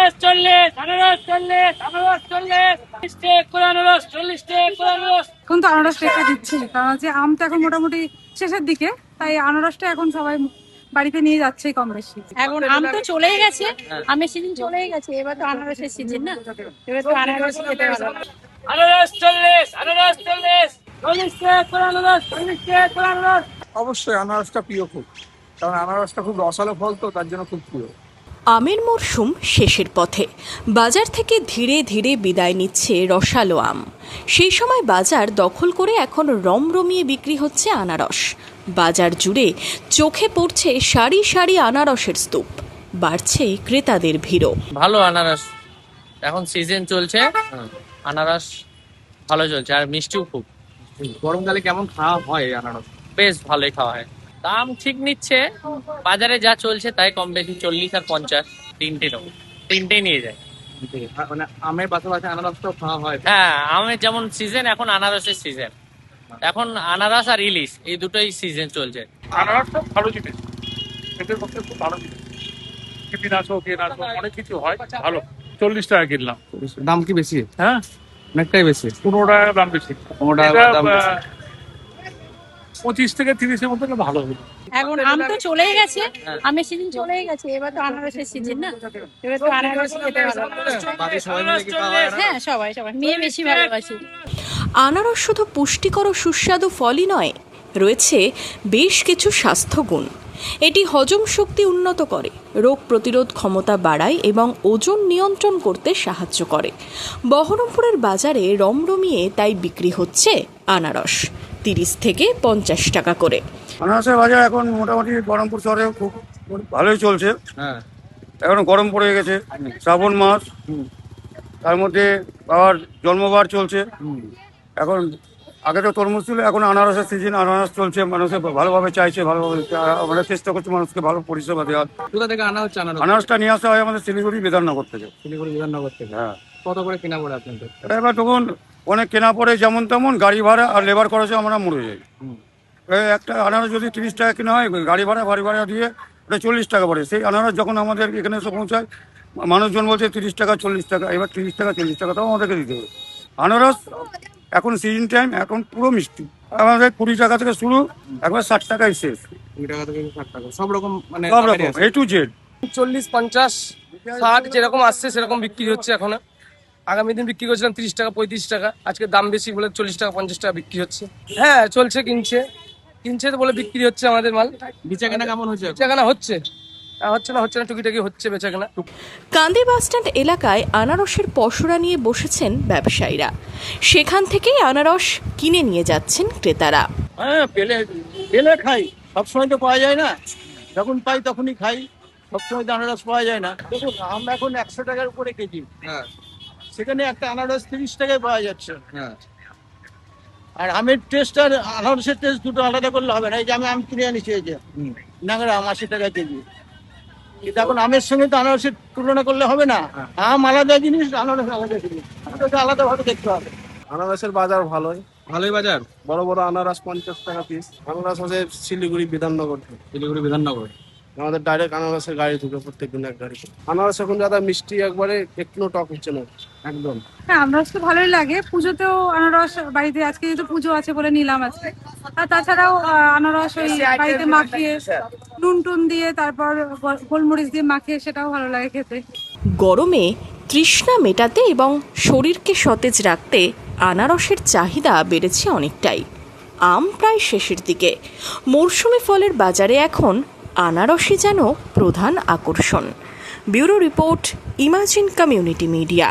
আনারস 40, আনারস 40, আনারস 40, 40 টাকা করে আনারস, 40 টাকা করে আনারস। এখন তো আনারস রেখে দিচ্ছি, কারণ যে আম তো এখন মোটামুটি শেষের দিকে, তাই আনারসটা এখন সবাই বাড়িতে নিয়ে যাচ্ছেই কম বেশি। এখন আম তো চলেই গেছে, আমের সিজন চলেই গেছে, এবার তো আনারসের সিজন না, এবার তো আনারস খেতে ভালো। আনারস 40, আনারস 40, 40 টাকা করে আনারস, 40 টাকা করে আনারস। অবশ্যই আনারসটা প্রিয় খুব, কারণ আনারসটা খুব রসালো ফল, তো তার জন্য খুব প্রিয়। আমের মরশুম শেষের পথে, বাজার থেকে ধীরে ধীরে বিদায় নিচ্ছে রসালো আম। সেই সময় বাজার দখল করে এখন রমরমিয়ে বিক্রি হচ্ছে আনারস। বাজার জুড়ে চোখে পড়ছে সারি সারি আনারসের স্তূপ, বাড়ছে ক্রেতাদের ভিড়ও। ভালো আনারস, এখন সিজন চলছে, আনারস ভালো চলছে, আর মিষ্টিও খুব। গরমকালে কেমন খাওয়া হয় এই আনারস? বেশ ভালোই খাওয়া হয়। দাম ঠিক নিচ্ছে, বাজারে যা চলছে তাই কম বেশি 40 আর 50 তিনটেই নিয়ে যায়। মানে আমের পাশাপাশি আনারসটাও খাওয়া হয়। হ্যাঁ, আমের যেমন সিজন, এখন আনারসের সিজন। এখন আনারস আর ইলিশ এই দুটোই সিজন চলছে। আনারসটা ভালো জিনিস, পেটের পক্ষে খুব ভালো জিনিস। কীটনাশক অনেক কিছু হয়, ভালো। 40 টাকা কিনলাম। দাম কি বেশি? হ্যাঁ, অনেকটাই বেশি। 15 টাকা দাম বেশি। 15 টাকা এটা, দাম বেশি। 25 থেকে 30-এর মধ্যে ভালো হলো। এখন আম তো চলেই গেছে, আমের সিজন চলেই গেছে, এবার তো আনারসের সিজন না, এবার তো আনারস খেতে ভালো। বাকি সবাই মিলে কি খাওয়া হয়? হ্যাঁ, সবাই সবাই মেয়ে বেশি ভালোবাসি। আনারস শুধু পুষ্টিকর ও সুস্বাদু ফলই নয়, রয়েছে বেশ কিছু স্বাস্থ্যগুণ। এটি হজম শক্তি উন্নত করে, রোগ প্রতিরোধ ক্ষমতা বাড়ায় এবং ওজন নিয়ন্ত্রণ করতে সাহায্য করে। বহরমপুরের বাজারে রমরমিয়ে তাই বিক্রি হচ্ছে আনারস 30 থেকে 50 টাকা করে। আনারসের বাজার এখন মোটামুটি বহরমপুর শহরে খুব ভালোই চলছে। হ্যাঁ, এখন গরম পড়ে গেছে, শ্রাবণ মাস, তার মধ্যে বাবার জন্মবার চলছে। এখন আগে তো তরমুজ ছিল, এখন আনারসের সিজন, আনারস চলছে, মানুষে ভালোভাবে চাইছে, ভালোভাবে আমরা চেষ্টা করছি মানুষকে ভালো পরিষেবা দেওয়ার। কোথা থেকে আনা হচ্ছে আনারস? আনারসটা নিয়ে আসা হয় আমাদের শিলিগুড়ি বিধাননগর থেকে। শিলিগুড়ি বিধাননগর থেকে। হ্যাঁ, কত করে কেনা পড়ে আপনাদের? এবার তখন অনেক কেনা পড়ে যেমন তেমন, গাড়ি ভাড়া আর লেবার খরচে আমরা মরে যাই। একটা আনারস যদি 30 টাকা কেনা হয়, গাড়ি ভাড়া দিয়ে ওটা 40 টাকা পড়ে। সেই আনারস যখন আমাদের এখানে এসে পৌঁছায়, মানুষজন বলছে 30 টাকা 40 টাকা, এবার 30 টাকা 40 টাকা তাও আমাদেরকে দিতে হবে। আনারস এখন সিজন টাইম, এখন পুরো মিষ্টি, আমাদের 20 টাকা থেকে শুরু, একবার 60 টাকায় শেষ। 20 টাকা থেকে 60 টাকা, সব রকম, মানে সব রকম A to Z। 40, 50, 60 যেরকম আসছে সেরকম বিক্রি হচ্ছে এখন। আগামী দিন বিক্রি করছিলাম 30 টাকা 35 টাকা, আজকে দাম বেশি বলে 40 টাকা 50 টাকা বিক্রি হচ্ছে। হ্যাঁ, চলছে, কিনছে তো বলে বিক্রি হচ্ছে আমাদের মাল। বেচাকেনা কেমন হচ্ছে? বেচাকেনা হচ্ছে না, টুকিটাকি হচ্ছে বেচাকেনা। কান্দি বাসস্ট্যান্ড এলাকায় আনারসের পসরা নিয়ে বসেছেন ব্যবসায়ীরা। সেখান থেকেই আনারস কিনে নিয়ে যাচ্ছেন ক্রেতারা। হ্যাঁ, পেলে খাই, সবসময় তো পাওয়া যায় না, যখন পাই তখনই খাই, সবসময় তো আনারস পাওয়া যায় না। দেখুন, আম এখন 100 টাকার উপরে কেজি, হ্যাঁ, সেখানে একটা আনারস 30 টাকায় পাওয়া যাচ্ছে। হ্যাঁ। আর আমের টেস্ট আর আনারসের টেস্ট দুটো আলাদা করলে হবে না। এই যে আমি আম কিনে আনিছি, এই যে নাগরা আম 80 টাকা কেজি, কিন্তু এখন আমের সঙ্গে তো আনারসের তুলনা করলে হবে না। আম আলাদা জিনিস, আনারস আলাদা জিনিস, দুটোকে আলাদা ভাবে দেখতে হবে। আনারসের বাজার ভালোই বাজার। বড় বড় আনারস 50 টাকা পিস। আনারস হচ্ছে শিলিগুড়ি বিধাননগর। আমাদের ডাইরেক্ট আনারসের গাড়ি ঢুকে প্রত্যেকদিন এক গাড়ি। আনারস এখন যারা মিষ্টি, একবারে একটু টক হচ্ছে না একদম। হ্যাঁ, আনারস তো ভালোই লাগে, পুজোতেও আনারস বাড়িতে, আজকে যেহেতু পুজো আছে বলে নিলাম আজকে। আর তাছাড়াও আনারস ওই বাড়িতে মাখিয়ে নুন টুন দিয়ে, তারপর গোলমরিচ দিয়ে মাখিয়ে, সেটাও ভালো লাগে খেতে। গরমে তৃষ্ণা মেটাতে এবং শরীরকে সতেজ রাখতে আনারসের চাহিদা বেড়েছে অনেকটাই। আম প্রায় শেষের দিকে, মরশুমি ফলের বাজারে এখন আনারসই যেন প্রধান আকর্ষণ। Bureau report, imagine community media.